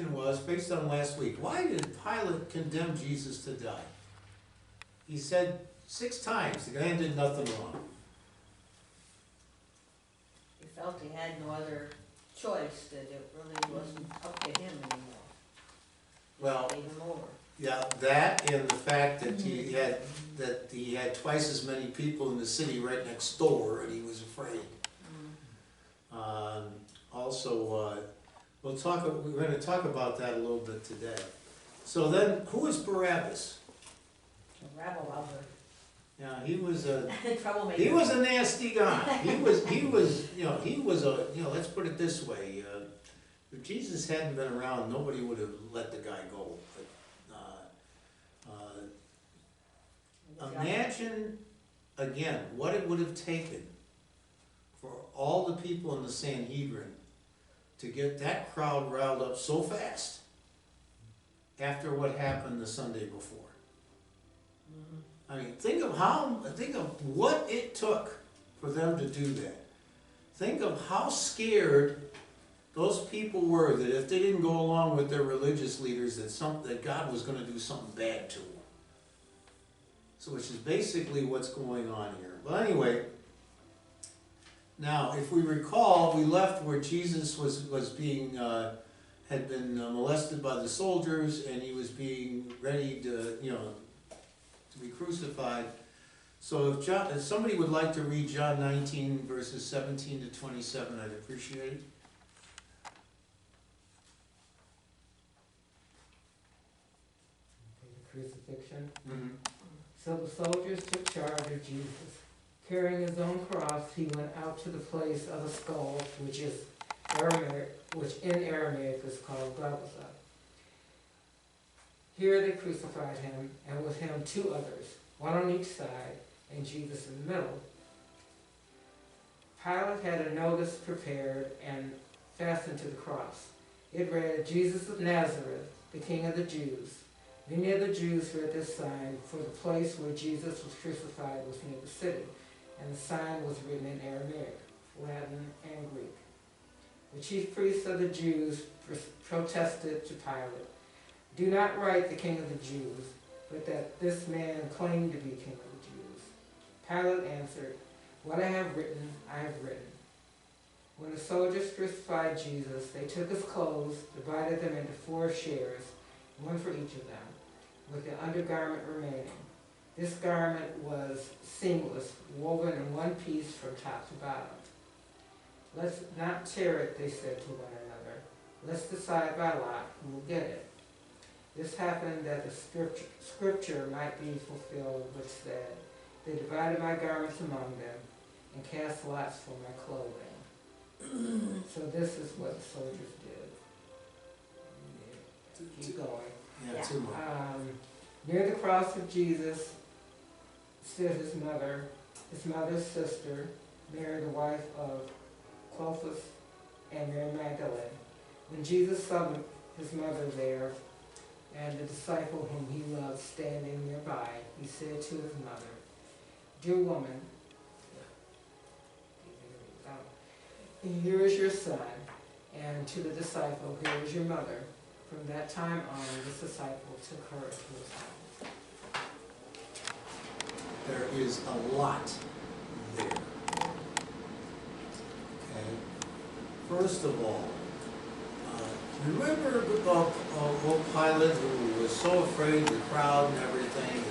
question was, based on last week, why did Pilate condemn Jesus to die? He said 6 times the man did nothing wrong. He felt he had no other choice, that it really wasn't up to him anymore. Well, Gave him over. yeah, that and the fact that he had twice as many people in the city right next door, and he was afraid. Also, we're going to talk about that a little bit today. So then, who is Barabbas? A rabble-rouser. Yeah, he was a Troublemaker. he was a nasty guy. He was let's put it this way. If Jesus hadn't been around, nobody would have let the guy go. But, imagine, again, what it would have taken for all the people in the Sanhedrin to get that crowd riled up so fast after what happened the Sunday before. I mean, think of what it took for them to do that. Think of how scared those people were that if they didn't go along with their religious leaders, that God was going to do something bad to them. So, which is basically what's going on here. But anyway, now if we recall, we left where Jesus had been molested by the soldiers, and he was being ready to be crucified. So if somebody would like to read John 19 verses 17 to 27, I'd appreciate it. Crucifixion. Mm-hmm. So the soldiers took charge of Jesus. Carrying his own cross, he went out to the place of the skull, which in Aramaic is called Golgotha. Here they crucified him, and with him 2 others, one on each side, and Jesus in the middle. Pilate had a notice prepared and fastened to the cross. It read, "Jesus of Nazareth, the King of the Jews." Many of the Jews read this sign, for the place where Jesus was crucified was near the city, and the sign was written in Aramaic, Latin, and Greek. The chief priests of the Jews protested to Pilate, "Do not write the King of the Jews, but that this man claimed to be King of the Jews." Pilate answered, "What I have written, I have written." When the soldiers crucified Jesus, they took his clothes, divided them into 4 shares, one for each of them, with the undergarment remaining. This garment was seamless, woven in one piece from top to bottom. "Let's not tear it," they said to one another. "Let's decide by lot who will get it." This happened that the scripture might be fulfilled, which said, "They divided my garments among them and cast lots for my clothing." So this is what the soldiers did. Keep going. Yeah, 2 more. Near the cross of Jesus stood his mother's sister, Mary the wife of Clopas, and Mary Magdalene. When Jesus saw his mother there, and the disciple whom he loved standing nearby, he said to his mother, "Dear woman, here is your son," and to the disciple, "Here is your mother." From that time on, this disciple took her into his house. There is a lot there. Okay. First of all, remember about Pilate, who was so afraid of the crowd and everything,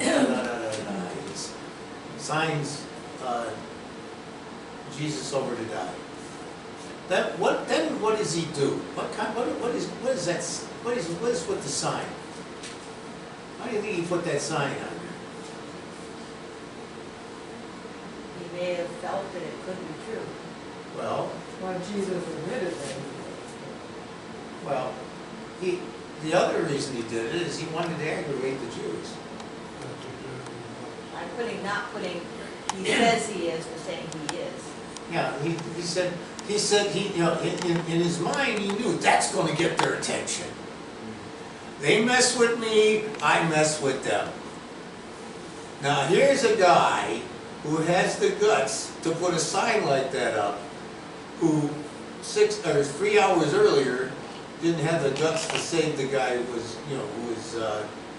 he signs Jesus over to die. Then what does he do? What is that? What is with the sign? Why do you think he put that sign on there? He may have felt that it couldn't be true. Well, Jesus admitted that. well, the other reason he did it is he wanted to aggravate the Jews. By not putting, he says he is, but saying he is. Yeah, he said in his mind he knew that's going to get their attention. They mess with me, I mess with them. Now here's a guy who has the guts to put a sign like that up, who 3 hours earlier didn't have the guts to save the guy who was, who was,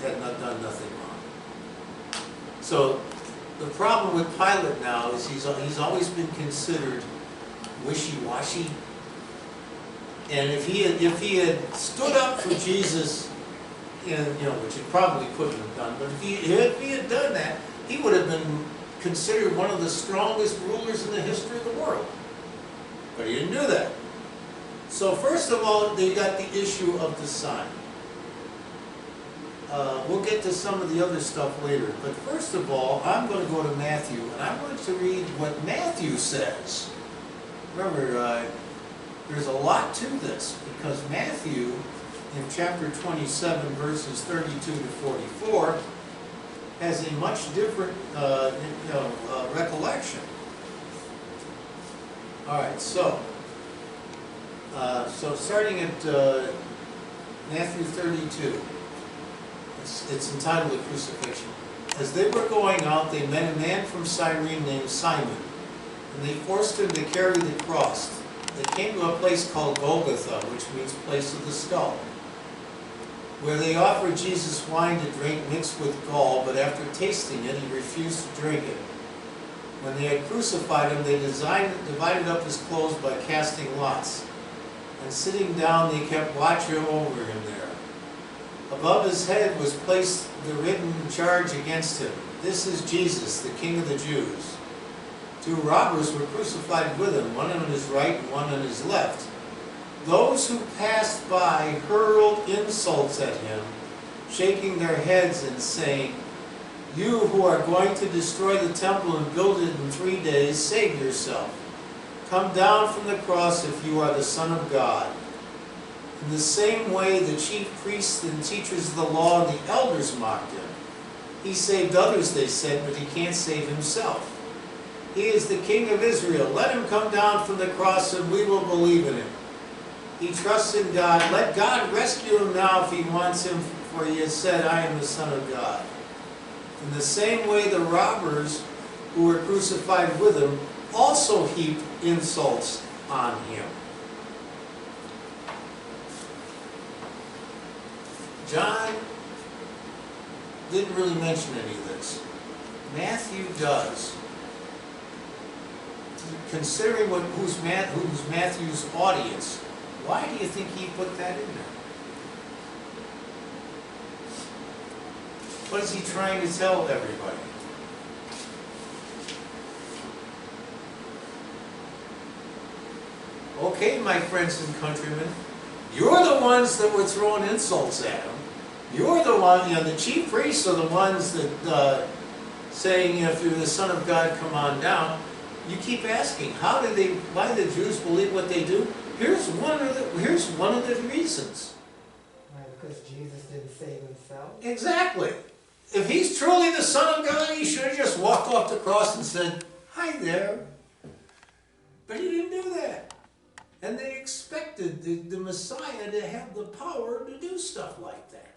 had not done nothing wrong. So, the problem with Pilate now is he's always been considered wishy-washy. And if he had stood up for Jesus, and which he probably couldn't have done, but if he had done that, he would have been considered one of the strongest rulers in the history of the world. But he didn't do that. So first of all, they got the issue of the sign. We'll get to some of the other stuff later. But first of all, I'm going to go to Matthew, and I'm going to read what Matthew says. Remember, there's a lot to this, because Matthew, in chapter 27, verses 32 to 44, has a much different recollection. All right, so starting at Matthew 32, it's entitled The Crucifixion. As they were going out, they met a man from Cyrene named Simon, and they forced him to carry the cross. They came to a place called Golgotha, which means place of the skull, where they offered Jesus wine to drink mixed with gall, but after tasting it, he refused to drink it. When they had crucified him, they divided up his clothes by casting lots. And sitting down, they kept watching over him there. Above his head was placed the written charge against him: "This is Jesus, the King of the Jews." 2 robbers were crucified with him, one on his right and one on his left. Those who passed by hurled insults at him, shaking their heads and saying, "You who are going to destroy the temple and build it in 3 days, save yourself. Come down from the cross if you are the Son of God." In the same way, the chief priests and teachers of the law and the elders mocked him. He saved others, they said, but he can't save himself. He is the King of Israel. Let him come down from the cross and we will believe in him. He trusts in God. Let God rescue him now if he wants him, for he has said, "I am the Son of God." In the same way, the robbers who were crucified with him also heaped insults on him. John didn't really mention any of this. Matthew does. Considering who's Matthew's audience, why do you think he put that in there? What is he trying to tell everybody? Okay, my friends and countrymen, you're the ones that were throwing insults at him. You're the one, the chief priests are the ones that saying, if you're the Son of God, come on down. You keep asking, why do the Jews believe what they do? Here's one of the reasons. Right, because Jesus didn't save himself. Exactly. If he's truly the Son of God, he should have just walked off the cross and said, "Hi there." But he didn't do that. And they expected the Messiah to have the power to do stuff like that.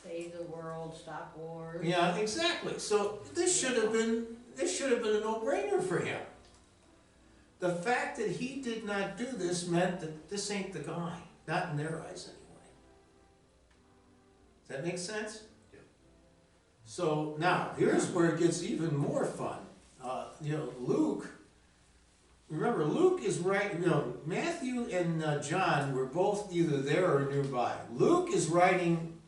Save the world, stop wars. Yeah, exactly. So this should have been a no-brainer for him. The fact that he did not do this meant that this ain't the guy. Not in their eyes, anyway. Does that make sense? Yeah. So now, here's where it gets even more fun. Luke, remember, Luke is right, Matthew and John were both either there or nearby. Luke is writing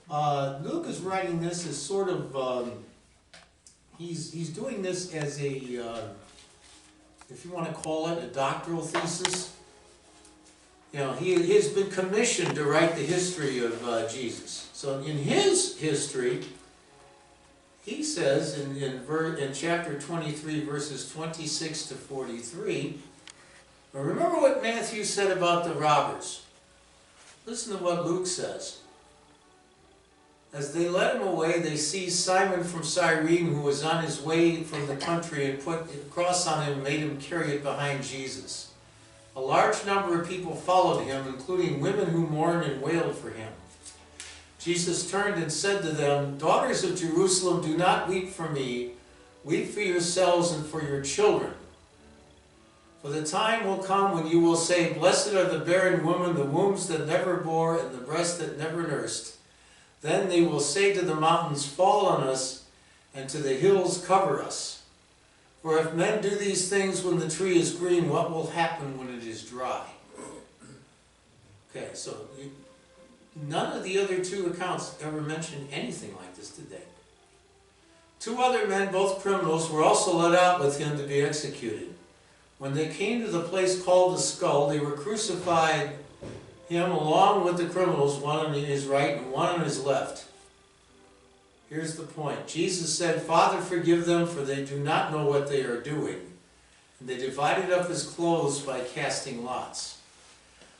this as sort of, he's doing this as a, if you want to call it, a doctoral thesis. He has been commissioned to write the history of Jesus. So in his history, he says in chapter 23, verses 26 to 43, remember what Matthew said about the robbers. Listen to what Luke says. As they led him away, they seized Simon from Cyrene, who was on his way from the country, and put a cross on him and made him carry it behind Jesus. A large number of people followed him, including women who mourned and wailed for him. Jesus turned and said to them, "Daughters of Jerusalem, do not weep for me. Weep for yourselves and for your children. For the time will come when you will say, Blessed are the barren women, the wombs that never bore, and the breasts that never nursed. Then they will say to the mountains, Fall on us, and to the hills, Cover us. For if men do these things when the tree is green, what will happen when it is dry? Okay, so none of the other two accounts ever mention anything like this, did they? Two other men, both criminals, were also led out with him to be executed. When they came to the place called the Skull, they were crucified him along with the criminals, one on his right and one on his left. Here's the point. Jesus said, Father, forgive them, for they do not know what they are doing. And they divided up his clothes by casting lots.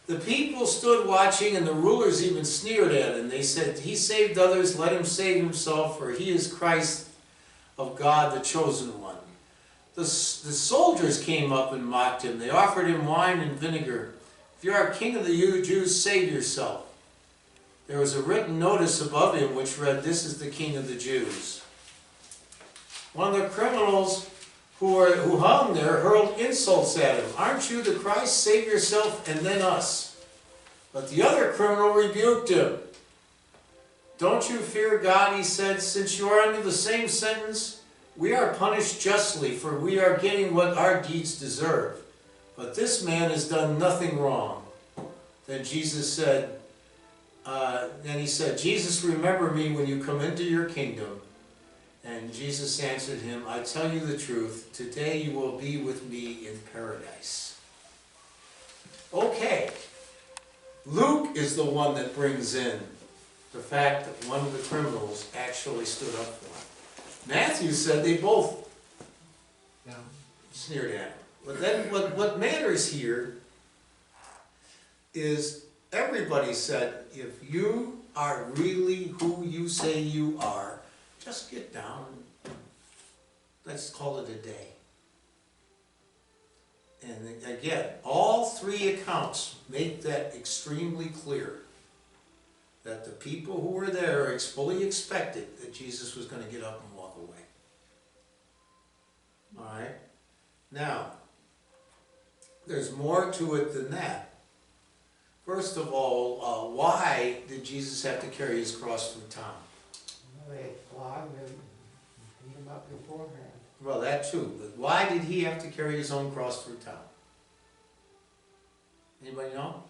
The people stood watching, and the rulers even sneered at him. They said, He saved others, let him save himself, for he is Christ of God, the chosen one. The soldiers came up and mocked him. They offered him wine and vinegar. If you are king of the Jews, save yourself. There was a written notice above him which read, This is the King of the Jews. One of the criminals who hung there hurled insults at him. Aren't you the Christ? Save yourself and then us. But the other criminal rebuked him. Don't you fear God, he said, since you are under the same sentence? We are punished justly, for we are getting what our deeds deserve. But this man has done nothing wrong. Then Jesus said, Jesus, remember me when you come into your kingdom. And Jesus answered him, I tell you the truth, today you will be with me in paradise. Okay, Luke is the one that brings in the fact that one of the criminals actually stood up for him. Matthew said they both sneered at him. But then what matters here is everybody said, if you are really who you say you are, just get down. Let's call it a day. And again, all three accounts make that extremely clear. That the people who were there fully expected that Jesus was going to get up and walk away. All right? Now, there's more to it than that. First of all, why did Jesus have to carry his cross through town? Well, they flogged him, beat him up beforehand. Well, that too. But why did he have to carry his own cross through town? Anybody know?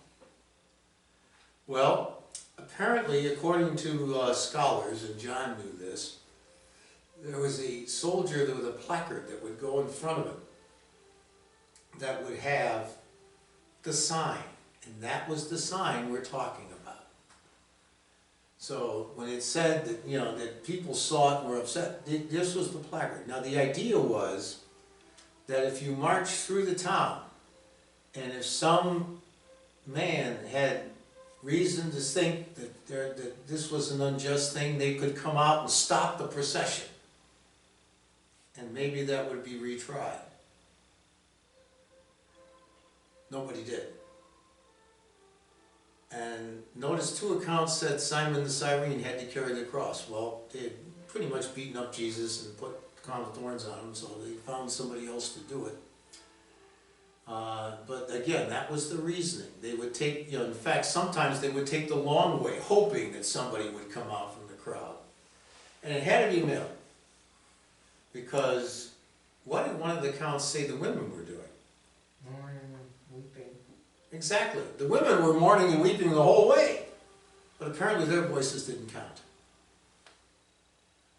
Well, apparently, according to scholars, and John knew this, there was a soldier with a placard that would go in front of him that would have the sign. And that was the sign we're talking about. So when it said that, that people saw it and were upset, this was the placard. Now the idea was that if you marched through the town, and if some man had reason to think that this was an unjust thing, they could come out and stop the procession. And maybe that would be retried. Nobody did. And notice two accounts said Simon the Cyrene had to carry the cross. Well, they had pretty much beaten up Jesus and put crown of thorns on him, so they found somebody else to do it. But again, that was the reasoning. They would take, in fact, sometimes they would take the long way, hoping that somebody would come out from the crowd. And it had to be male. Because what did one of the accounts say the women were doing? Mourning and weeping. Exactly. The women were mourning and weeping the whole way. But apparently their voices didn't count.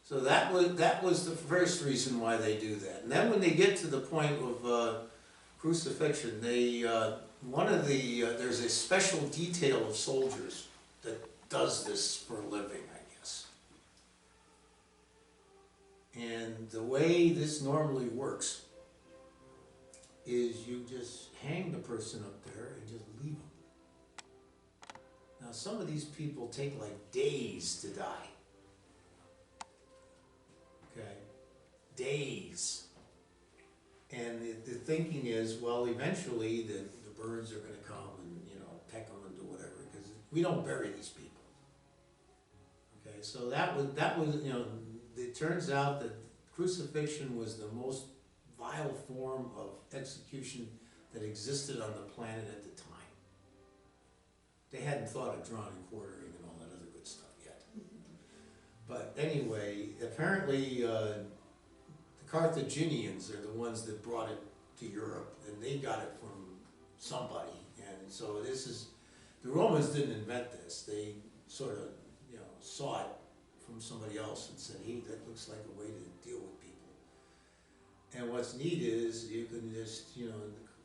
So that was the first reason why they do that. And then when they get to the point of crucifixion, there's a special detail of soldiers that does this for a living, I guess. And the way this normally works is you just hang the person up there and just leave them. Now some of these people take like days to die. Okay? Days. And the thinking is, well, eventually the birds are going to come and, peck them and do whatever, because we don't bury these people. Okay, so that was, it turns out that crucifixion was the most vile form of execution that existed on the planet at the time. They hadn't thought of drawing and quartering and all that other good stuff yet. But anyway, apparently the Carthaginians are the ones that brought it to Europe, and they got it from somebody. And so this is, the Romans didn't invent this. They sort of, saw it from somebody else and said, hey, that looks like a way to deal with people. And what's neat is you can just,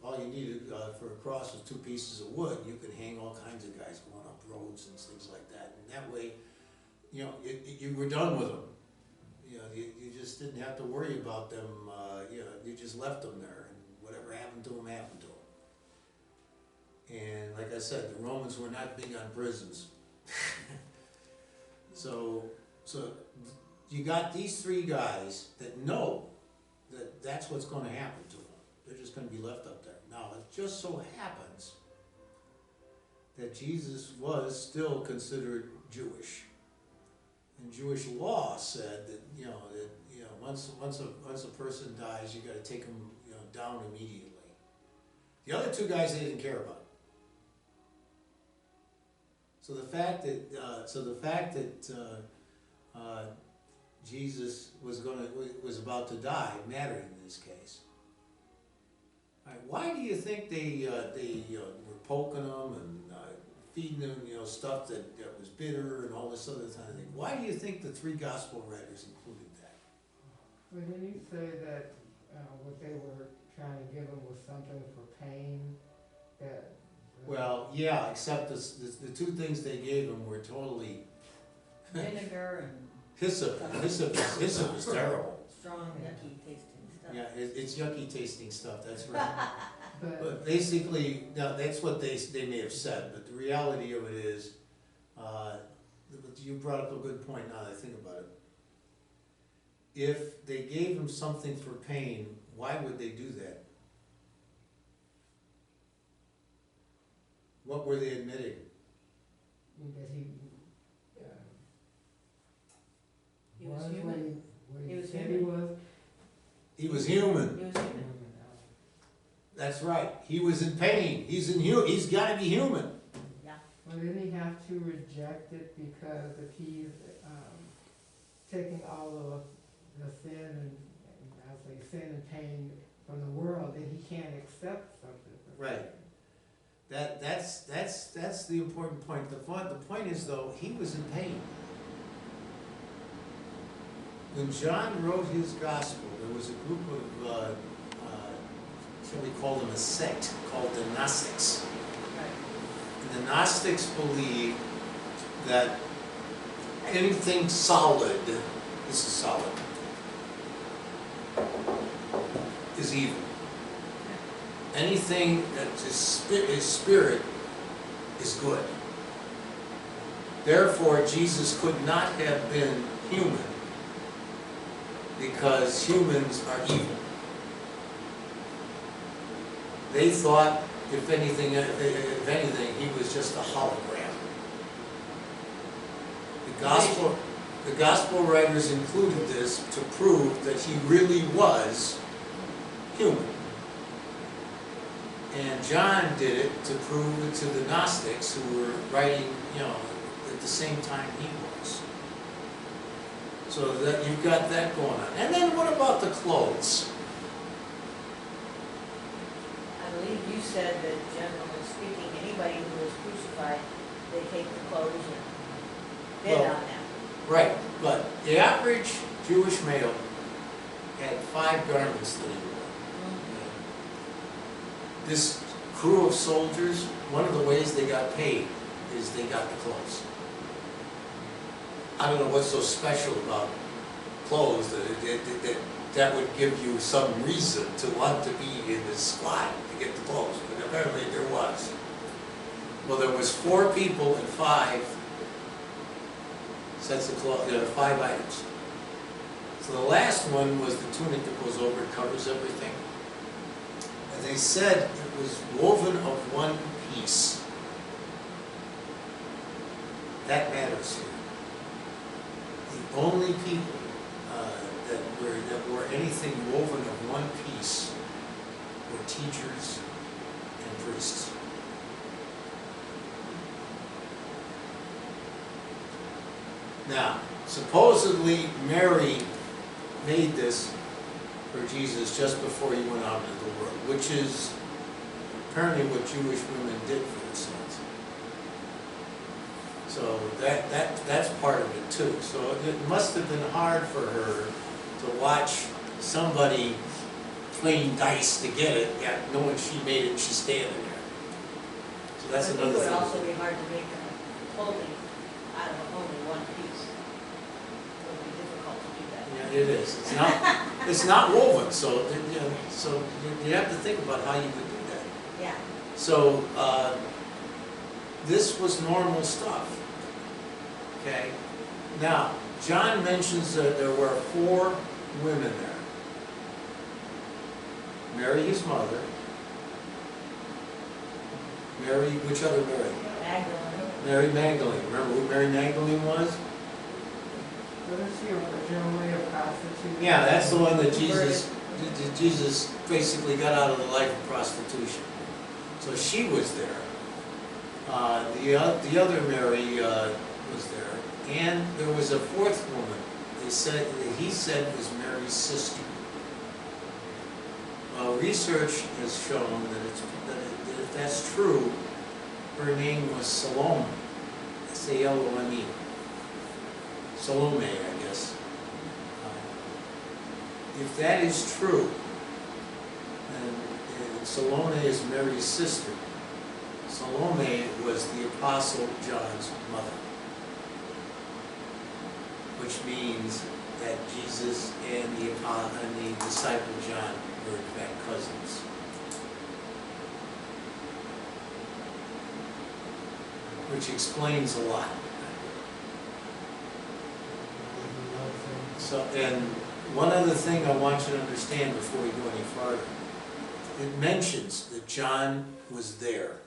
all you need for a cross is 2 pieces of wood. You can hang all kinds of guys going up roads and things like that. And that way, you were done with them. You just didn't have to worry about them. You just left them there, and whatever happened to them, happened to them. And like I said, the Romans were not big on prisons. So you got these 3 guys that know that that's what's going to happen to them. They're just going to be left up there. Now, it just so happens that Jesus was still considered Jewish. And Jewish law said that, once a person dies, you got to take them, down immediately. The other 2 guys they didn't care about. So the fact that Jesus was about to die mattered in this case. All right, why do you think they were poking them and feeding them stuff that was bitter and all this other kind of thing? Why do you think the 3 gospel writers included that? Well, didn't he say that what they were trying to give him was something for pain? That Well, yeah, except the 2 things they gave him were totally Vinegar and hyssop. Hyssop is terrible. strong, yucky tasting stuff. Yeah, it's yucky tasting stuff, that's right. But basically, now that's what they may have said, but the reality of it is, you brought up a good point now that I think about it. If they gave him something for pain, why would they do that? What were they admitting? that he He was was human. what He was said human. he was. He was human. He was human. That's right. He was in pain. He's got to be human. Yeah. Well, didn't he have to reject it because if he's taking all of the sin and I'll say sin and pain from the world, then he can't accept something. Right. That's the important point. The point is though, he was in pain. When John wrote his gospel, there was a group of shall we call them a sect called the Gnostics. Right. And the Gnostics believed that anything solid, this is solid, is evil. Anything that is spirit is good. Therefore, Jesus could not have been human because humans are evil. They thought, if anything, he was just a hologram. The gospel writers included this to prove that he really was human. And John did it to prove it to the Gnostics who were writing, at the same time he was. So that you've got that going on. And then what about the clothes? I believe you said that generally speaking, anybody who was crucified, they take the clothes and bid Well, on them. Right, but the average Jewish male had 5 garments that he wore. This crew of soldiers, one of the ways they got paid is they got the clothes. I don't know what's so special about clothes that would give you some reason to want to be in this squad to get the clothes, but apparently there was. Well, there was 4 people and 5 sets of clothes, 5 items. So the last one was the tunic that goes over and covers everything. And they said it was woven of one piece. That matters here. The only people that were anything woven of one piece were teachers and priests. Now, supposedly Mary made this for Jesus just before he went out into the world, which is apparently what Jewish women did for their sons. So that's part of it too. So it must have been hard for her to watch somebody playing dice to get it, yeah, knowing she made it and she's standing there. So that's another I think it thing. would also be hard to make a clothing out of only one piece. It would be difficult to do that. Yeah, it is. It's not woven, so you know, so you have to think about how you could do that. Yeah. So this was normal stuff. Okay. Now John mentions that there were 4 women there. Mary, his mother. Mary, which other Mary? Magdalene. Mary Magdalene. Remember who Mary Magdalene was? Wasn't she originally a prostitute? Yeah, that's the one that Jesus basically got out of the life of prostitution. So she was there. The other Mary was there, and there was a 4th woman. He said was Mary's sister. Well, research has shown that if that's true, her name was Salome. Salome. Salome, I guess. If that is true, and Salome is Mary's sister, Salome was the Apostle John's mother, which means that Jesus and the disciple John were in fact cousins. Which explains a lot. So, and one other thing I want you to understand before we go any farther. It mentions that John was there.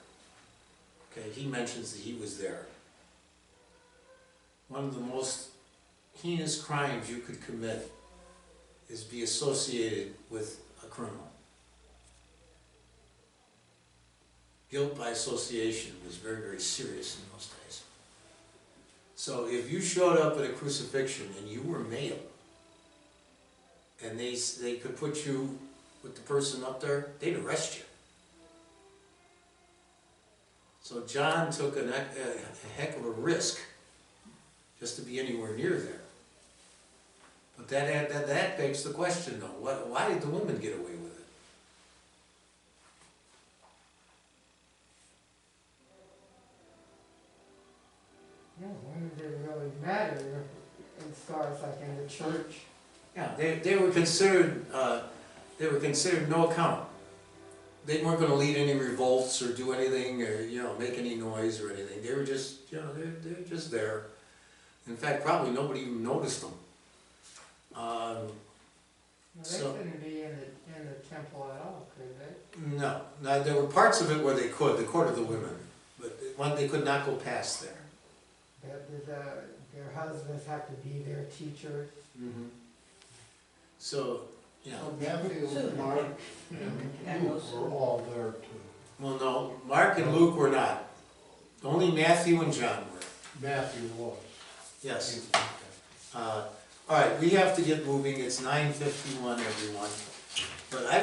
Okay, he mentions that he was there. One of the most heinous crimes you could commit is be associated with a criminal. Guilt by association was very, very serious in those days. So if you showed up at a crucifixion and you were male, and they could put you with the person up there, they'd arrest you. So John took a heck of a risk just to be anywhere near there. But that begs the question though, why did the women get away with it? Yeah, women didn't really matter as far as like in the church. Yeah, they were considered no account. They weren't going to lead any revolts or do anything or make any noise or anything. They were just they're just there. In fact, probably nobody even noticed them. They couldn't be in the temple at all, could they? No, there were parts of it where they could, the court of the women, but they could not go past there. Did their husbands have to be their teachers? Mm-hmm. So, yeah. So Matthew, Mark, and Luke were all there too. Well, no, Mark and Luke were not. Only Matthew and John were. Matthew was. Yes. All right, we have to get moving. It's 9:51, everyone. But I